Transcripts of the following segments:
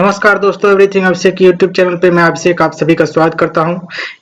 नमस्कार दोस्तों, एवरीथिंग अभिषेक YouTube channel पे मैं अभिषेक आप सभी का स्वागत करता हूं।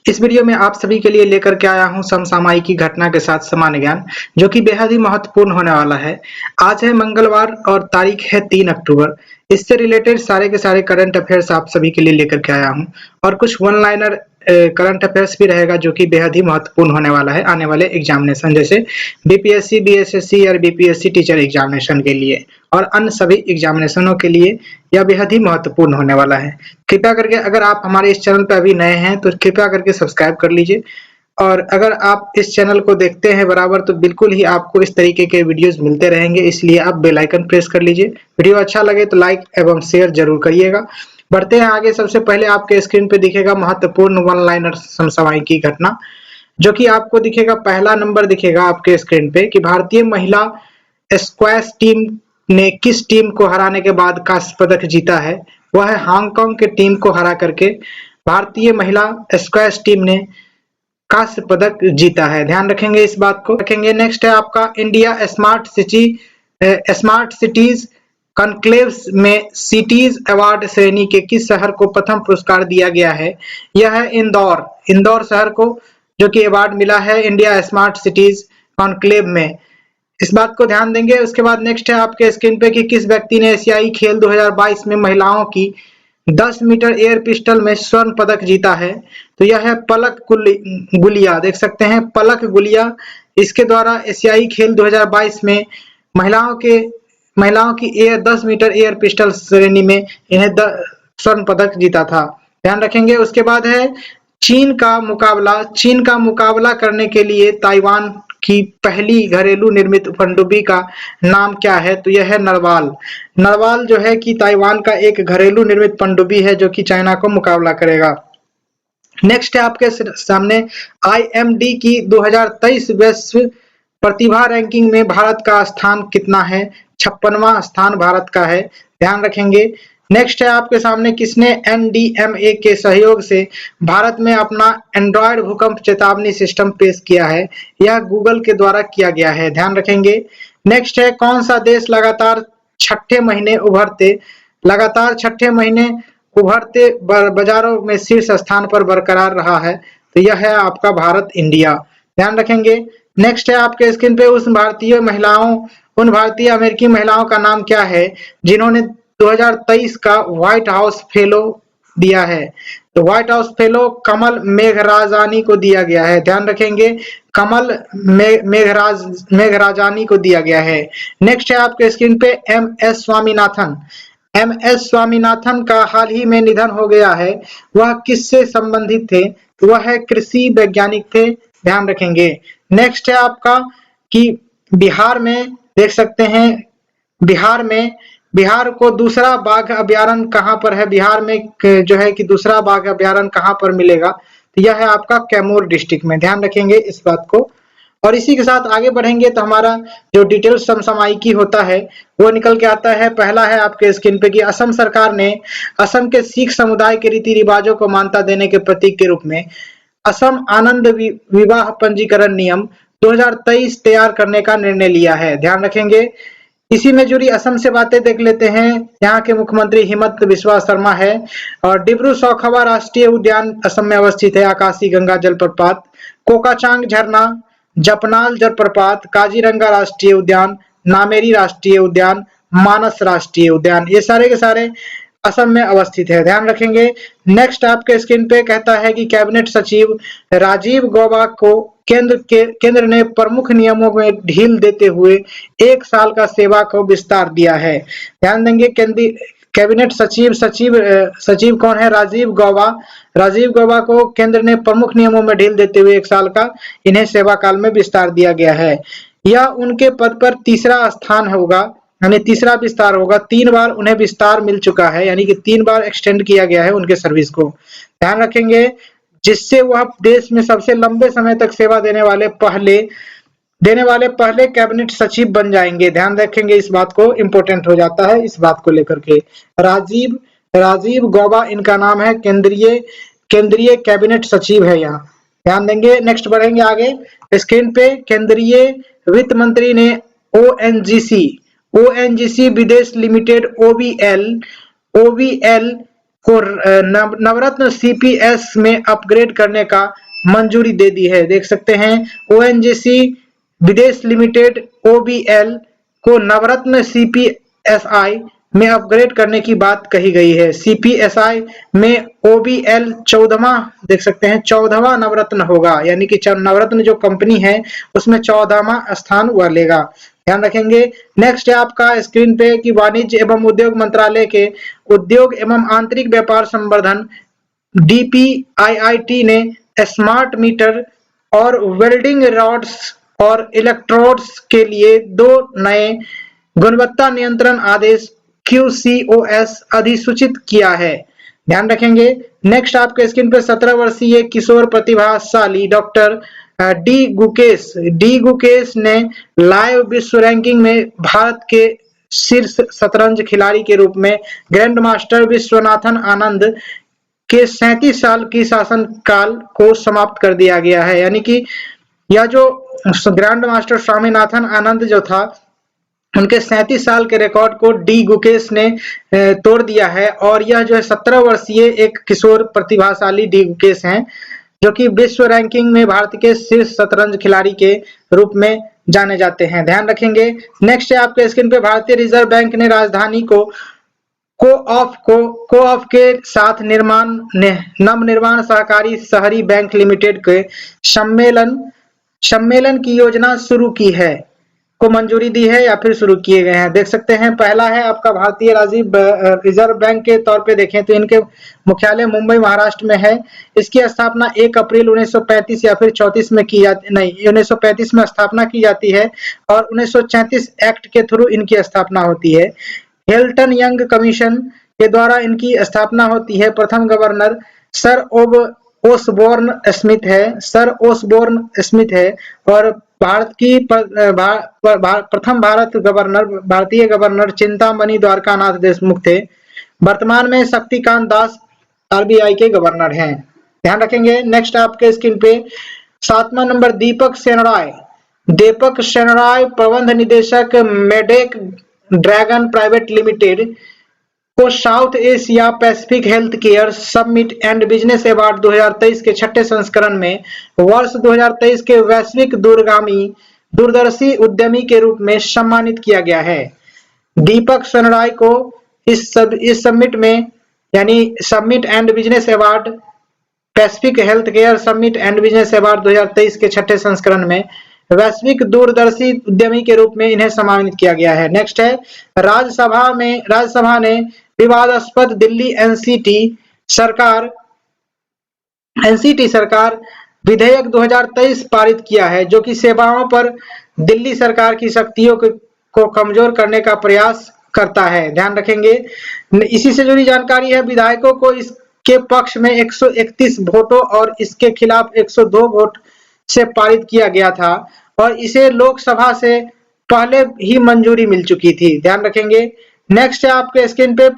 इस वीडियो में आप सभी के लिए लेकर के आया हूं समसामयिकी घटना के साथ सामान्य ज्ञान, जो कि बेहद ही महत्वपूर्ण होने वाला है। आज है मंगलवार और तारीख है 3 अक्टूबर। इससे रिलेटेड सारे के सारे करंट अफेयर्स आप सभी के लिए लेकर के आया हूं और कुछ वन लाइनर करंट अफेयर्स भी रहेगा, जो कि बेहद ही महत्वपूर्ण होने वाला है आने वाले एग्जामिनेशन, जैसे बीपीएससी, बीएसएससी और बीपीएससी टीचर एग्जामिनेशन के लिए और अन्य सभी एग्जामिनेशनों के लिए यह बेहद ही महत्वपूर्ण होने वाला है। कृपया करके अगर आप हमारे इस चैनल पर अभी नए हैं तो कृपया करके सब्सक्राइब कर लीजिए, और अगर आप इस चैनल को देखते हैं बराबर तो बिल्कुल ही आपको इस तरीके के वीडियोस मिलते रहेंगे, इसलिए आप बेल आइकन प्रेस कर लीजिए। वीडियो अच्छा लगे तो लाइक एवं शेयर जरूर करिएगा। बढ़ते हैं आगे। सबसे पहले आपके स्क्रीन पे दिखेगा महत्वपूर्ण वन लाइनर समसामयिकी घटना, जो कि आपको दिखेगा, पहला नंबर दिखेगा आपके स्क्रीन पे कि भारतीय महिला स्क्वैश टीम ने किस टीम को हराने के बाद कांस्य पदक जीता है। वह है हांगकांग के टीम को हरा करके भारतीय महिला स्क्वैश टीम ने कांस्य पदक जीता है। ध्यान रखेंगे इस बात को रखेंगे। नेक्स्ट है आपका इंडिया स्मार्ट सिटीज कॉन्क्लेव्स में सिटीज अवार्ड श्रेणी के किस शहर को प्रथम पुरस्कार दिया गया है। यह है इंदौर शहर को, जो कि अवार्ड मिला है इंडिया स्मार्ट सिटीज कॉन्क्लेव में। इस बात को ध्यान देंगे। उसके बाद नेक्स्ट है आपके स्क्रीन पे कि किस व्यक्ति ने एशियाई खेल 2022 में महिलाओं की 10 मीटर एयर पिस्टल में स्वर्ण पदक जीता है। तो यह है पलक गुलिया। देख सकते हैं पलक गुलिया, इसके द्वारा एशियाई खेल 2022 में महिलाओं की 10 मीटर एयर पिस्टल श्रेणी में इन्हें स्वर्ण पदक जीता था। ध्यान रखेंगे। उसके बाद है चीन का मुकाबला करने के लिए ताइवान की पहली घरेलू निर्मित पनडुब्बी का नाम क्या है। तो यह है नरवाल। नरवाल जो है कि ताइवान का एक घरेलू निर्मित पनडुब्बी है, जो कि चाइना को मुकाबला करेगा। नेक्स्ट है आपके सामने आईएमडी की 2023 वैश्व प्रतिभा रैंकिंग में भारत का स्थान कितना है। 56वां स्थान भारत का है। ध्यान रखेंगे। नेक्स्ट है आपके सामने किसने एनडीएमए के सहयोग से भारत में अपना एंड्रॉयड भूकंप चेतावनी सिस्टम पेश किया है। यह गूगल के द्वारा किया गया है। ध्यान रखेंगे। नेक्स्ट है कौन सा देश लगातार छठे महीने उभरते बाजारों में शीर्ष स्थान पर बरकरार रहा है। तो यह है आपका भारत, इंडिया। ध्यान रखेंगे। नेक्स्ट है आपके स्क्रीन पे उन भारतीय अमेरिकी महिलाओं का नाम क्या है जिन्होंने 2023 का व्हाइट हाउस फेलो दिया है। तो व्हाइट हाउस फेलो कमल मेघराजानी को दिया गया है। ध्यान रखेंगे, कमल मेघराजानी को दिया गया है। नेक्स्ट है आपके स्क्रीन पे एम एस स्वामीनाथन का हाल ही में निधन हो गया है। वह किससे संबंधित थे। तो वह है कृषि वैज्ञानिक थे। ध्यान रखेंगे। नेक्स्ट है आपका कि बिहार में देख सकते हैं, बिहार को दूसरा बाघ अभ्यारण्य कहां पर है। बिहार में जो है कि दूसरा बाघ अभ्यारण्य कहां पर मिलेगा। तो यह है आपका कैमूर डिस्ट्रिक्ट में। ध्यान रखेंगे इस बात को। और इसी के साथ आगे बढ़ेंगे तो हमारा जो डिटेल समसामयिकी होता है वो निकल के आता है। पहला है आपके स्क्रीन पे कि असम सरकार ने असम के सिख समुदाय के रीति रिवाजों को मान्यता देने के प्रतीक के रूप में असम आनंद विवाह पंजीकरण नियम 2023 तैयार करने का निर्णय लिया है। ध्यान रखेंगे। इसी में जुड़ी असम से बातें देख लेते हैं। यहाँ के मुख्यमंत्री हिमंत बिस्वा शर्मा है। और डिब्रू सौखवा राष्ट्रीय उद्यान असम में अवस्थित है। आकाशी गंगा जलप्रपात, कोकाचांग झरना, जपनाल जलप्रपात, काजीरंगा राष्ट्रीय उद्यान, नामेरी राष्ट्रीय उद्यान, मानस राष्ट्रीय उद्यान, ये सारे के सारे असम में अवस्थित है। ध्यान रखेंगे। नेक्स्ट आपके स्क्रीन पे कहता है कि कैबिनेट सचिव राजीव गौबा को केंद्र ने प्रमुख नियमों में ढील देते हुए 1 साल का सेवा को विस्तार दिया है। ध्यान देंगे। कैबिनेट सचिव कौन है। राजीव गौबा को केंद्र ने प्रमुख नियमों में ढील देते हुए 1 साल का इन्हें सेवा काल में विस्तार दिया गया है। यह उनके पद पर तीसरा स्थान होगा, यानी तीसरा विस्तार होगा। 3 बार उन्हें विस्तार मिल चुका है, यानी कि 3 बार एक्सटेंड किया गया है उनके सर्विस को। ध्यान रखेंगे। जिससे वह देश में सबसे लंबे समय तक सेवा देने वाले पहले कैबिनेट सचिव बन जाएंगे। ध्यान रखेंगे इस बात को, इंपॉर्टेंट हो जाता है इस बात को लेकर के। राजीव गौबा इनका नाम है, केंद्रीय कैबिनेट सचिव है यहाँ। ध्यान देंगे। नेक्स्ट बढ़ेंगे आगे स्क्रीन पे। केंद्रीय वित्त मंत्री ने ओएनजीसी विदेश लिमिटेड OVL को नवरत्न CPS में अपग्रेड करने का मंजूरी दे दी है। देख सकते हैं ONGC विदेश लिमिटेड OVL को नवरत्न CPSI में अपग्रेड करने की बात कही गई है। CPSI में OVL 14वां देख सकते हैं 14वां नवरत्न होगा, यानी कि नवरत्न जो कंपनी है उसमें 14वां स्थान वह लेगा, ध्यान रखेंगे। नेक्स्ट है आपका स्क्रीन पे कि वाणिज्य एवं उद्योग मंत्रालय के उद्योग एवं आंतरिक व्यापार संवर्धन DPIIT ने स्मार्ट मीटर और वेल्डिंग रॉड्स और इलेक्ट्रोड्स के लिए 2 नए गुणवत्ता नियंत्रण आदेश QCOS अधिसूचित किया है, ध्यान रखेंगे। नेक्स्ट आपके स्क्रीन पे 17 वर्षीय किशोर प्रतिभाशाली डॉक्टर डी गुकेश ने लाइव विश्व रैंकिंग में भारत के शीर्ष शतरंज खिलाड़ी के रूप में ग्रैंड मास्टर विश्वनाथन आनंद के 37 साल की शासन काल को समाप्त कर दिया गया है। यानी कि यह जो ग्रैंड मास्टर स्वामीनाथन आनंद जो था उनके 37 साल के रिकॉर्ड को डी गुकेश ने तोड़ दिया है, और यह जो है 17 वर्षीय एक किशोर प्रतिभाशाली डी गुकेश हैं जो कि विश्व रैंकिंग में भारत के शीर्ष शतरंज खिलाड़ी के रूप में जाने जाते हैं, ध्यान रखेंगे। नेक्स्ट है आपके स्क्रीन पे भारतीय रिजर्व बैंक ने राजधानी को कोऑप के साथ नवनिर्माण सहकारी शहरी बैंक लिमिटेड के सम्मेलन की योजना शुरू की है को मंजूरी दी है या फिर शुरू किए गए हैं। देख सकते हैं पहला है आपका भारतीय रिजर्व बैंक के तौर पे देखें तो इनके मुख्यालय मुंबई महाराष्ट्र में है। इसकी स्थापना 1 अप्रैल 1935 या फिर 34 में की जाती, नहीं 1935 में स्थापना की जाती है और 1934 एक्ट के थ्रू इनकी स्थापना होती है। हिल्टन यंग कमीशन के द्वारा इनकी स्थापना होती है। प्रथम गवर्नर सर ओसबोर्न स्मिथ है और भारत की प्रथम भारतीय गवर्नर चिंतामणि द्वारकानाथ देशमुख थे। वर्तमान में शक्तिकांत दास RBI के गवर्नर हैं, ध्यान रखेंगे। नेक्स्ट आपके स्क्रीन पे 7वां नंबर दीपक सेनराय प्रबंध निदेशक मेडेक ड्रैगन प्राइवेट लिमिटेड को south Asia Pacific health care summit and business award 2023 के 6ठे संस्करण में वर्ष 2023 के वैश्विक दूरदर्शी उद्यमी के रूप में सम्मानित किया गया है। दीपक सेनराय को इस समिट में यानी summit and business award Pacific health care summit and business award 2023 के 6ठे संस्करण में वैश्विक दूरदर्शी उद्यमी के रूप में इन्हें सम्मानित किया गया है। नेक्स्ट है राज्यसभा ने विवादास्पद दिल्ली एनसीटी सरकार विधेयक 2023 पारित किया है जो कि सेवाओं पर दिल्ली सरकार की शक्तियों को कमजोर करने का प्रयास करता है, ध्यान रखेंगे। इसी से जुड़ी जानकारी है। विधायकों को इसके पक्ष में 131 वोटों और इसके खिलाफ 102 वोट से पारित किया गया था और इसे लोकसभा से पहले ही मंजूरी मिल चुकी थी, ध्यान रखेंगे। नेक्स्ट है आपके स्क्रीन पे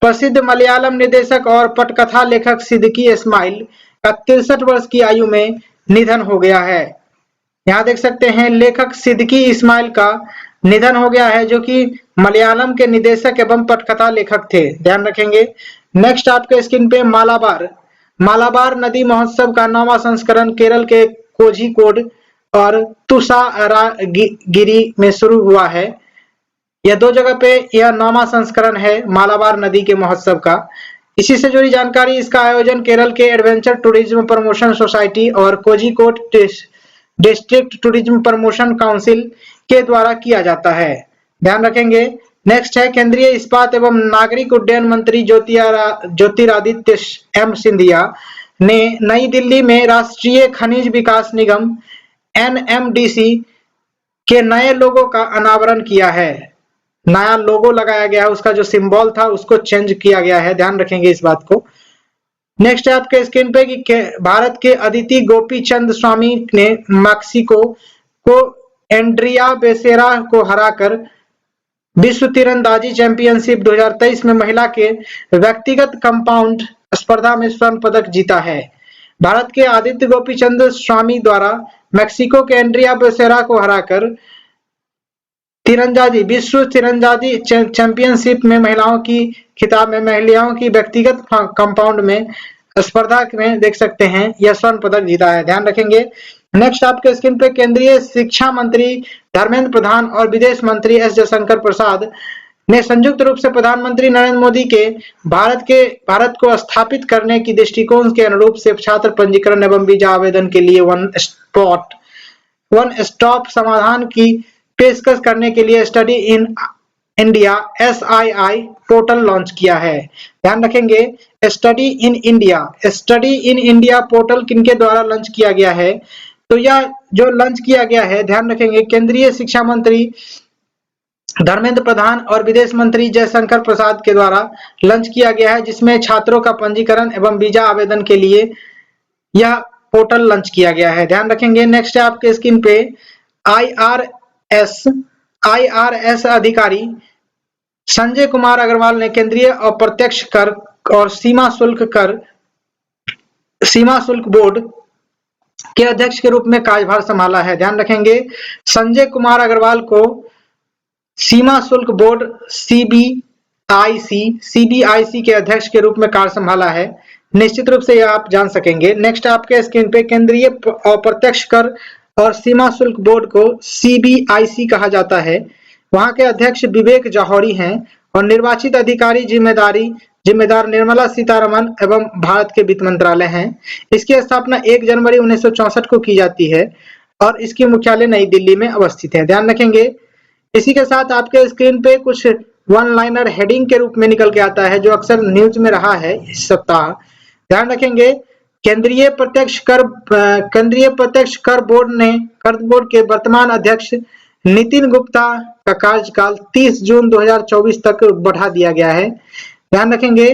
प्रसिद्ध मलयालम निर्देशक और पटकथा लेखक सिद्दीकी इस्माइल का 63 वर्ष की आयु में निधन हो गया है। यहाँ देख सकते हैं लेखक सिद्दीकी इस्माइल का निधन हो गया है जो कि मलयालम के निदेशक एवं पटकथा लेखक थे, ध्यान रखेंगे। नेक्स्ट आपके स्क्रीन पे मालाबार नदी महोत्सव का 9वां संस्करण केरल के कोझिकोड और तुषारागिरी में शुरू हुआ है। यह 2 जगह पे यह 9वां संस्करण है मालाबार नदी के महोत्सव का। इसी से जुड़ी जानकारी, इसका आयोजन केरल के एडवेंचर टूरिज्म प्रमोशन सोसाइटी और Kozhikode district tourism promotion council के द्वारा किया जाता है, ध्यान रखेंगे। नेक्स्ट है केंद्रीय इस्पात एवं नागरिक उड्डयन मंत्री ज्योतिरादित्य M सिंधिया ने नई दिल्ली में राष्ट्रीय खनिज विकास निगम NMDC के नए लोगो का अनावरण किया है। नया लोगो लगाया गया है, उसका जो सिंबल था उसको चेंज किया गया है, ध्यान रखेंगे इस बात को। नेक्स्ट है आपके स्क्रीन पे कि भारत के अदिति गोपीचंद स्वामी ने मैक्सिको को एंड्रिया बेसेरा को हराकर विश्व तीरंदाजी चैंपियनशिप 2023 में महिला के व्यक्तिगत कंपाउंड स्पर्धा में स्वर्ण पदक जीता है। भारत के आदित्य गोपीचंद स्वामी द्वारा मैक्सिको के एंड्रिया बेसेरा को हराकर तीरंदाजी, विश्व तीरंदाजी चैंपियनशिप में महिलाओं की खिताब में महिलाओं की व्यक्तिगत कंपाउंड में स्पर्धा में देख सकते हैं यह स्वर्ण पदक जीता है, ध्यान रखेंगे। नेक्स्ट आपके स्क्रीन पे केंद्रीय शिक्षा मंत्री धर्मेंद्र प्रधान और विदेश मंत्री एस जयशंकर प्रसाद ने संयुक्त रूप से प्रधानमंत्री नरेंद्र मोदी के भारत को स्थापित करने की दृष्टिकोण के अनुरूप से छात्र पंजीकरण एवं वीजा आवेदन के लिए वन स्टॉप समाधान की पेशकश करने के लिए study in India SII portal launch किया है, ध्यान रखेंगे। स्टडी इन इंडिया पोर्टल किनके द्वारा लॉन्च किया गया है, तो यह जो लॉन्च किया गया है, ध्यान रखेंगे, केंद्रीय शिक्षा मंत्री धर्मेंद्र प्रधान और विदेश मंत्री जयशंकर प्रसाद के द्वारा लॉन्च किया गया है, जिसमें छात्रों का पंजीकरण एवं वीजा आवेदन के लिए यह पोर्टल लॉन्च किया गया है, ध्यान रखेंगे। नेक्स्ट है आपके स्क्रीन पे IRS अधिकारी संजय कुमार अग्रवाल ने केंद्रीय अप्रत्यक्ष कर और सीमा शुल्क बोर्ड के अध्यक्ष के रूप में कार्यभार संभाला है, ध्यान रखेंगे। संजय कुमार अग्रवाल को सीमा शुल्क बोर्ड CBIC के अध्यक्ष के रूप में कार्य संभाला है, निश्चित रूप से यह आप जान सकेंगे। नेक्स्ट आपके स्क्रीन पे केंद्रीय अप्रत्यक्ष कर और सीमा शुल्क बोर्ड को CBIC कहा जाता है, वहां के अध्यक्ष विवेक जौहरी हैं और निर्वाचित अधिकारी जिम्मेदार निर्मला सीतारमन एवं भारत के वित्त मंत्रालय हैं। इसकी स्थापना 1 जनवरी 1964 को की जाती है और इसकी मुख्यालय नई दिल्ली में अवस्थित है, ध्यान रखेंगे। इसी के साथ आपके स्क्रीन पे कुछ वन लाइनर हेडिंग के रूप में निकल के आता है जो अक्सर न्यूज में रहा है इस सप्ताह, ध्यान रखेंगे। केंद्रीय प्रत्यक्ष कर बोर्ड के वर्तमान अध्यक्ष नितिन गुप्ता का कार्यकाल 30 जून 2024 तक बढ़ा दिया गया है, ध्यान रखेंगे।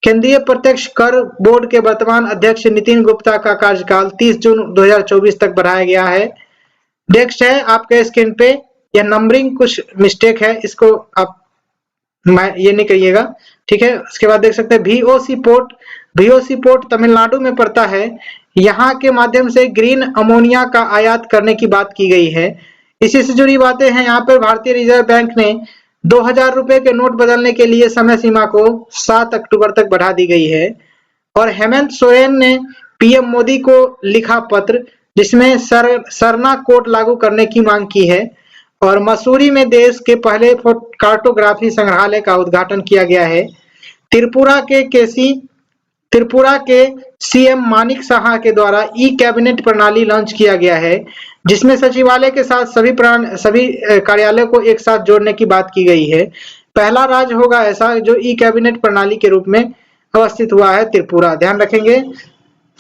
केंद्रीय प्रत्यक्ष कर बोर्ड के वर्तमान अध्यक्ष नितिन गुप्ता का कार्यकाल 30 जून 2024 तक बढ़ाया गया है। नेक्स्ट है आपके स्क्रीन पे, यह नंबरिंग कुछ मिस्टेक है, इसको आप ये नहीं करिएगा, ठीक है। उसके बाद देख सकते हैं VOC पोर्ट तमिलनाडु में पड़ता है, यहाँ के माध्यम से ग्रीन अमोनिया का आयात करने की बात की गई है। इसी से जुड़ी बातें हैं, यहाँ पर भारतीय रिजर्व बैंक ने 2000 रुपए के नोट बदलने के लिए समय सीमा को 7 अक्टूबर तक बढ़ा दी गई है। और हेमंत सोरेन ने PM मोदी को लिखा पत्र जिसमें सरना कोड लागू करने की मांग की है। और मसूरी में देश के पहले कार्टोग्राफी संग्रहालय का उद्घाटन किया गया है। त्रिपुरा के CM मानिक साहा के द्वारा कैबिनेट प्रणाली लॉन्च किया गया है, जिसमें सचिवालय के साथ सभी कार्यालयों को एक साथ जोड़ने की बात की गई है। पहला राज्य होगा ऐसा जो कैबिनेट प्रणाली के रूप में अवस्थित हुआ है, त्रिपुरा, ध्यान रखेंगे।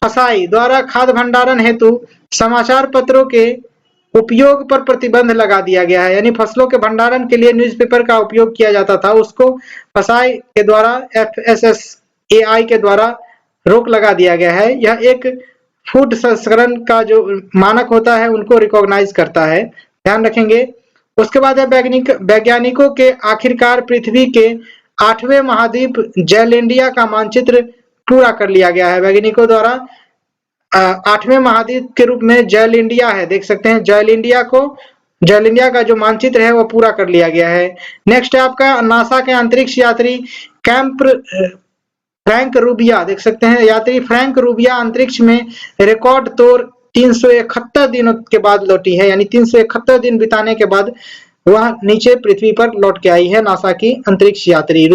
फसाई द्वारा खाद्य भंडारण हेतु समाचार पत्रों के उपयोग पर प्रतिबंध लगा दिया गया है, यानी फसलों के भंडारण के लिए न्यूज़पेपर का उपयोग किया जाता था, उसको फसाई के द्वारा FSSAI के द्वारा रोक लगा दिया गया है। यह एक फूड संस्करण का जो मानक होता है उनको रिकॉग्नाइज करता है, ध्यान रखेंगे। उसके बाद है वैज्ञानिकों के आखिरकार पृथ्वी के 8वें महाद्वीप जैलिंडिया का मानचित्र पूरा कर लिया गया है। वैज्ञानिकों द्वारा 8वें महाद्वीप के रूप में जैलिंडिया है, देख सकते हैं जैलिंडिया का जो मानचित्र है वो पूरा कर लिया गया है। नेक्स्ट है आपका नासा के अंतरिक्ष यात्री फ्रैंक रूबिया, देख सकते हैं यात्री फ्रैंक रूबिया अंतरिक्ष में रिकॉर्ड तोड़ 371 दिनों के बाद लौटी है, यानी 371 दिन बिताने के बाद वह नीचे पृथ्वी पर लौट के आई है नासा की अंतरिक्ष यात्री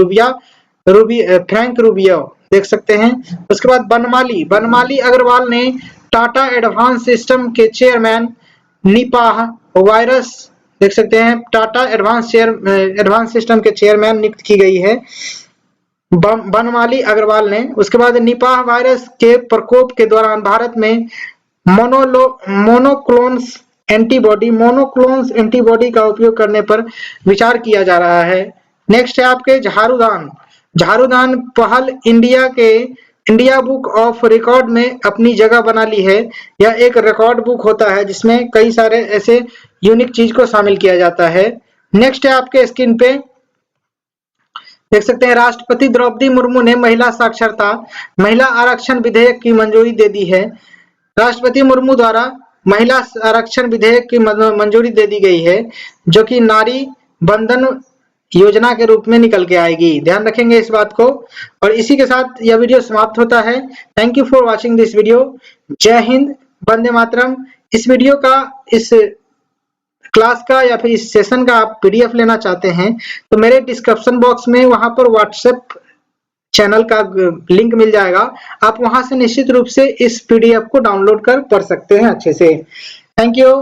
फ्रैंक रूबिया, देख सकते हैं। उसके बाद बनमाली अग्रवाल ने टाटा एडवांस सिस्टम के चेयरमैन निपाह वायरस, देख सकते हैं टाटा एडवांस सिस्टम के चेयरमैन नियुक्त की गई है बनमाली अग्रवाल ने। उसके बाद निपाह वायरस के प्रकोप के दौरान भारत में मोनोक्लोनस एंटीबॉडी का उपयोग करने पर विचार किया जा रहा है। नेक्स्ट है आपके झारूदान पहल इंडिया बुक ऑफ रिकॉर्ड में अपनी जगह बना ली है। यह एक रिकॉर्ड बुक होता है जिसमें कई सारे ऐसे यूनिक चीज को शामिल किया जाता है। नेक्स्ट है आपके स्क्रीन पे देख सकते हैं राष्ट्रपति द्रौपदी मुर्मू ने महिला आरक्षण विधेयक की मंजूरी दे दी है। राष्ट्रपति मुर्मू द्वारा महिला आरक्षण विधेयक की मंजूरी दे दी गई है, जो कि नारी बंधन योजना के रूप में निकल के आएगी। ध्यान रखेंगे इस बात को। और इसी के साथ यह वीडियो समाप्त होता है। Thank you for watching this video. जय हिंद, वंदे मातरम। इस वीडियो का, इस क्लास का या फिर इस सेशन का आप पीडीएफ लेना चाहते हैं तो मेरे डिस्क्रिप्शन बॉक्स में वहां पर व्हाट्सएप चैनल का लिंक मिल जाएगा। आप वहां से निश्चित रूप से इस पीडीएफ को डाउनलोड कर पढ़ सकते हैं अच्छे से। Thank you.